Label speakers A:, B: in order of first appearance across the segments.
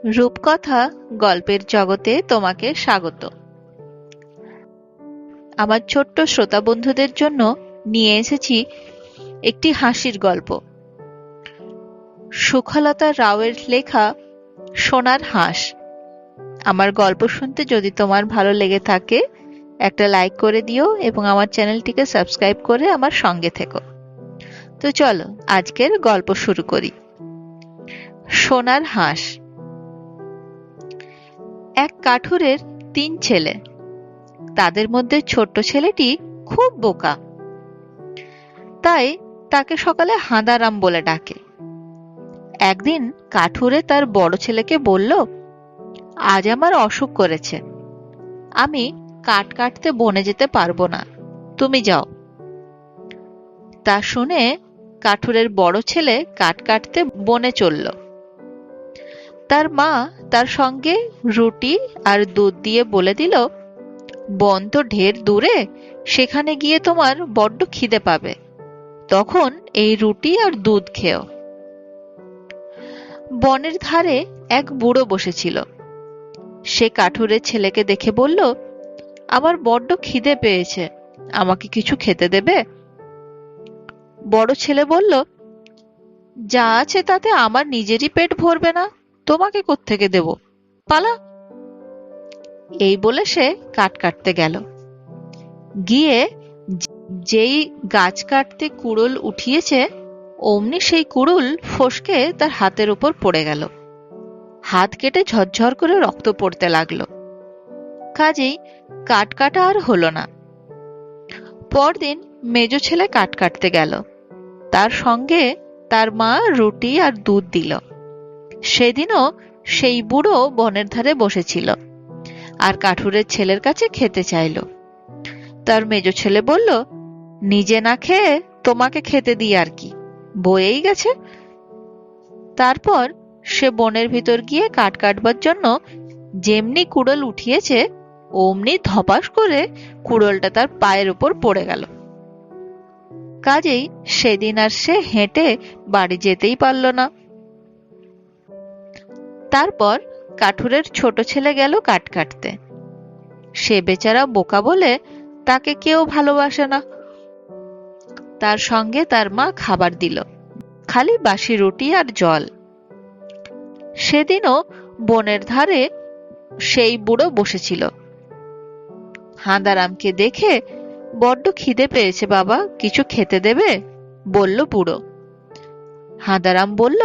A: রূপকথা গল্পের জগতে তোমাকে স্বাগত। আমার ছোট্ট শ্রোতা বন্ধুদের জন্য নিয়ে এসেছি একটি হাসির গল্প। সুখলতা রাওয়ের লেখা সোনার হাঁস। আমার গল্প শুনতে যদি তোমার ভালো লেগে থাকে, একটা লাইক করে দিও এবং আমার চ্যানেলটিকে সাবস্ক্রাইব করে আমার সঙ্গে থেকো। তো চলো আজকের গল্প শুরু করি। সোনার হাঁস। এক কাঠুরের 3 ছেলে। তাদের মধ্যে ছোট্ট ছেলেটি খুব বোকা, তাই তাকে সকালে হাঁদারাম বলে ডাকে। একদিন কাঠুরে তার বড় ছেলেকে বলল, আজ আমার অসুখ করেছে, আমি কাঠ কাটতে বনে যেতে পারবো না, তুমি যাও। তা শুনে কাঠুরের বড় ছেলে কাঠ কাটতে বনে চলল। তার মা তার সঙ্গে রুটি আর দুধ দিয়ে বলে দিল, বন তো ঢের দূরে, সেখানে গিয়ে তোমার বড্ড খিদে পাবে, তখন এই রুটি আর দুধ খেও। বনের ধারে এক বুড়ো বসেছিল। সে কাঠুরের ছেলেকে দেখে বলল, আমার বড্ড খিদে পেয়েছে, আমাকে কিছু খেতে দেবে? বড় ছেলে বলল, যা আছে তাতে আমার নিজেরই পেট ভরবে না, তোমাকে কোত্থেকে দেব, পালা। এই বলে সে কাঠ কাটতে গেল। গিয়ে যেই গাছ কাটতে কুড়ুল উঠিয়েছে, অমনি সেই কুড়ুল ফসকে তার হাতের উপর পড়ে গেল। হাত কেটে ঝরঝর করে রক্ত পড়তে লাগলো। কাজেই কাঠ কাটা আর হলো না। পরদিন মেজ ছেলে কাঠ কাটতে গেল। তার সঙ্গে তার মা রুটি আর দুধ দিল। সেদিনও সেই বুড়ো বনের ধারে বসেছিল আর কাঠুরের ছেলের কাছে খেতে চাইল। তার মেজ ছেলে বলল, নিজে না খেয়ে তোমাকে খেতে দিই আর কি, বয়েই গেছে। তারপর সে বনের ভিতর গিয়ে কাঠ কাটবার জন্য যেমনি কুড়োল উঠিয়েছে, অমনি ধপাস করে কুড়োলটা তার পায়ের উপর পড়ে গেল। কাজেই সেদিন আর সে হেঁটে বাড়ি যেতেই পারল না। তারপর কাঠুরের ছোট ছেলে গেল কাঠ কাটতে। সে বেচারা বোকা বলে তাকে কেউ ভালোবাসে না। তার সঙ্গে তার মা খাবার দিল, খালি বাসি রুটি আর জল। সেদিনও বনের ধারে সেই বুড়ো বসেছিল। হাঁদারামকে দেখে, বড্ড খিদে পেয়েছে বাবা, কিছু খেতে দেবে, বলল বুড়ো। হাঁদারাম বলল,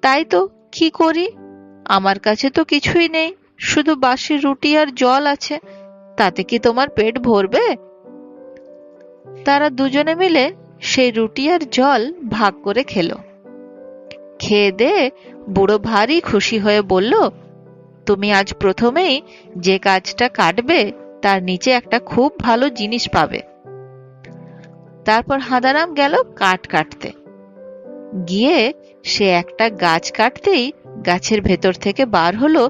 A: তাই তো, কি করি, আমার কাছে তো কিছুই নেই, শুধু বাসি রুটি আর জল আছে, তাতে কি তোমার পেট ভরবে? তারা দুজনে মিলে সেই রুটি আর জল ভাগ করে খেলো। খেয়ে দে বুড়ো ভারী খুশি হয়ে বলল, তুমি আজ প্রথমেই যে কাজটা কাটবে তার নিচে একটা খুব ভালো জিনিস পাবে। তারপর হাঁদারাম গেল কাঠ কাটতে। গিয়ে সে একটা গাছ কাটতেই গাছের ভেতর থেকে বার হলো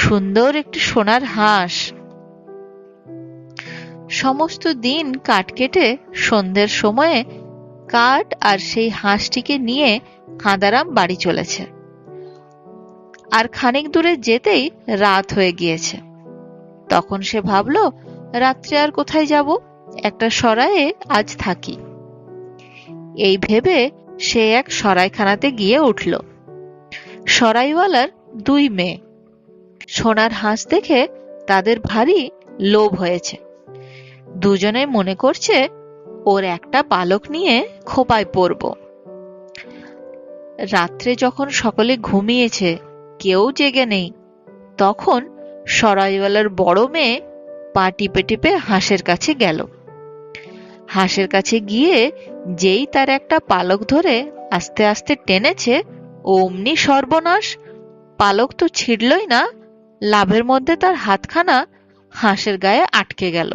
A: সুন্দর একটি সোনার হাঁস। সমস্ত দিন কাঠ কেটে সন্ধ্যের সময়ে কাঠ আর সেই হাঁসটিকে নিয়ে হাঁদারাম বাড়ি চলেছে। আর খানিক দূরে যেতেই রাত হয়ে গিয়েছে। তখন সে ভাবল, রাত্রে আর কোথায় যাব, একটা সরায়ে আজ থাকি। এই ভেবে সে এক সরাইখানাতে গিয়ে উঠল। সরাইওয়ালার 2 মেয়ে। সোনার হাঁস দেখে তাদের ভারী লোভ হয়েছে। দুজনে মনে করছে ওর একটা পালক নিয়ে খোপায় পরব। রাত্রে যখন সকলে ঘুমিয়েছে, কেউ জেগে নেই, তখন সরাইওয়ালার বড় মেয়ে পা টিপে টিপে হাঁসের কাছে গেল। হাঁসের কাছে গিয়ে যেই তার একটা পালক ধরে আস্তে আস্তে টেনেছে, অমনি সর্বনাশ, পালক তো ছিঁড়লই না, লাভের মধ্যে তার হাতখানা হাঁসের গায়ে আটকে গেল।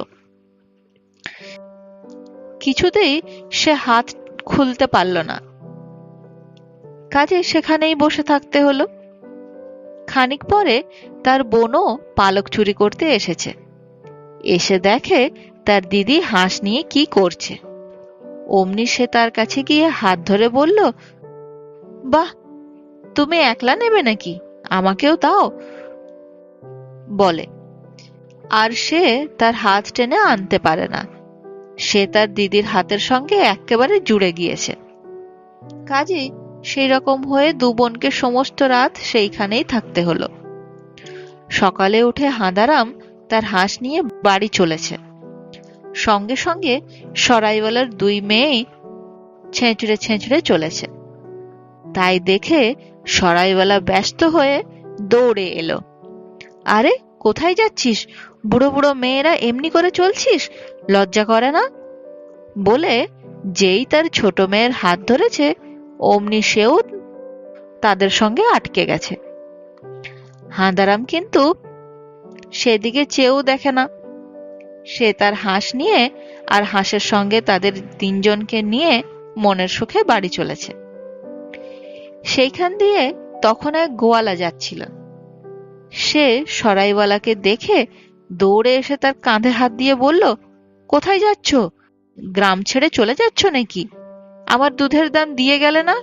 A: কিছুতেই সে হাত খুলতে পারল না। কাজে সেখানেই বসে থাকতে হলো। খানিক পরে তার বোনও পালক চুরি করতে এসেছে। এসে দেখে তার দিদি হাঁস নিয়ে কি করছে। অমনি সে তার কাছে গিয়ে হাত ধরে বলল, বাহ, তুমি একলা নেবে নাকি? আমাকেও দাও বলে। আর সে তার হাত টেনে আনতে পারে না। সে তার দিদির হাতের সঙ্গে একেবারে জুড়ে গিয়েছে। কাজেই সেই রকম হয়ে দু বোনকে সমস্ত রাত সেইখানেই থাকতে হলো। সকালে উঠে হাঁদারাম তার হাঁস নিয়ে বাড়ি চলেছে। সঙ্গে সঙ্গে সরাইওয়ালার দুই মেয়ে ছেঁচড়ে ছেঁচড়ে চলেছে। তাই দেখে সরাইওয়ালা ব্যস্ত হয়ে দৌড়ে এলো। আরে কোথায় যাচ্ছিস? বুড়ো বুড়ো মেয়েরা এমনি করে চলছিস? লজ্জা করে না? বলে যেই তার ছোট মেয়ের হাত ধরেছে অমনি সেও তাদের সঙ্গে আটকে গেছে। হাঁদারাম কিন্তু সেদিকে চেয়েও দেখে না। সে তার হাঁস নিয়ে আর হাঁসের সঙ্গে তাদের তিনজনকে নিয়ে মনের সুখে বাড়ি চলেছে। সেইখান দিয়ে তখন এক গোয়ালা যাচ্ছিল। সে সরাইওয়ালাকে দেখে দৌড়ে এসে তার কাঁধে হাত দিয়ে বলল, কোথায় যাচ্ছ? গ্রাম ছেড়ে চলে যাচ্ছ নাকি? আমার দুধের দাম দিয়ে গেলে না।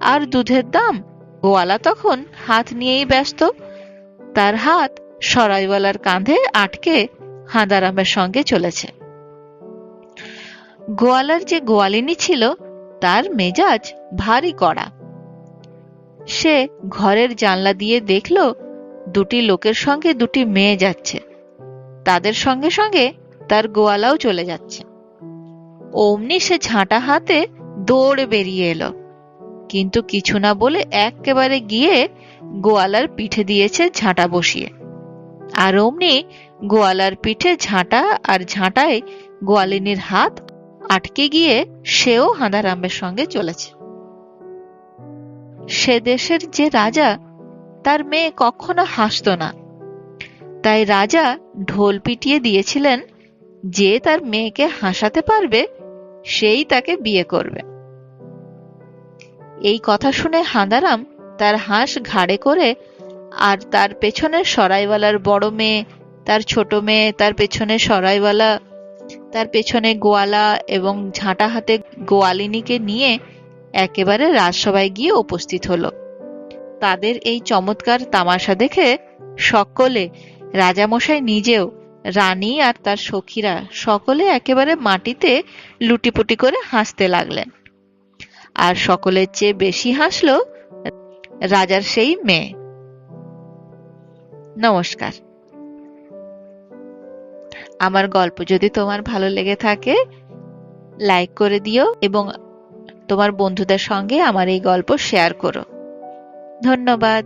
A: আর দুধের দাম? গোয়ালা তখন হাত নিয়েই ব্যস্ত। তার হাত সরাইওয়ালার কাঁধে আটকে হাঁদারামের সঙ্গে চলেছে। গোয়ালার যে গোয়ালিনী ছিল তার মেজাজ ভারী কড়া। সে ঘরের জানলা দিয়ে দেখল দুটি লোকের সঙ্গে দুটি মেয়ে যাচ্ছে। তাদের সঙ্গে সঙ্গে তার গোয়ালাও চলে যাচ্ছে। অমনি সে ঝাঁটা হাতে দৌড়ে বেরিয়ে এলো, কিন্তু কিছু না বলে একেবারে গিয়ে গোয়ালার পিঠে দিয়েছে ঝাঁটা বসিয়ে। আর অমনি গোয়ালার পিঠে ঝাঁটা, আর ঝাঁটায় গোয়ালিনীর হাত আটকে গিয়ে সেও হাঁদারামের সঙ্গে চলেছে। সে দেশের যে রাজা, তার মেয়ে কখনো হাসত না। তাই রাজা ঢোল পিটিয়ে দিয়েছিলেন, যে তার মেয়েকে হাসাতে পারবে সেই তাকে বিয়ে করবে। এই কথা শুনে হাঁদারাম তার হাঁস ঘাড়ে করে আর তার পেছনে সরাইওয়ালার বড় মেয়ে, তার ছোট মেয়ে, তার পেছনে সরাইওয়ালা, তার পেছনে গোয়ালা এবং ঝাঁটা হাতে গোয়ালিনীকে নিয়ে একেবারে রাজসভায় গিয়ে উপস্থিত হলো। তাদের এই চমৎকার তামাশা দেখে সকলে, রাজামশাই নিজেও, রানী আর তার সখীরা সকলে একেবারে মাটিতে লুটিপুটি করে হাসতে লাগলেন। আর সকলের চেয়ে বেশি হাসলো রাজার সেই মেয়ে। নমস্কার। আমার গল্প যদি তোমার ভালো লেগে থাকে লাইক করে দিও এবং তোমার বন্ধুদের সঙ্গে আমার এই গল্প শেয়ার করো। ধন্যবাদ।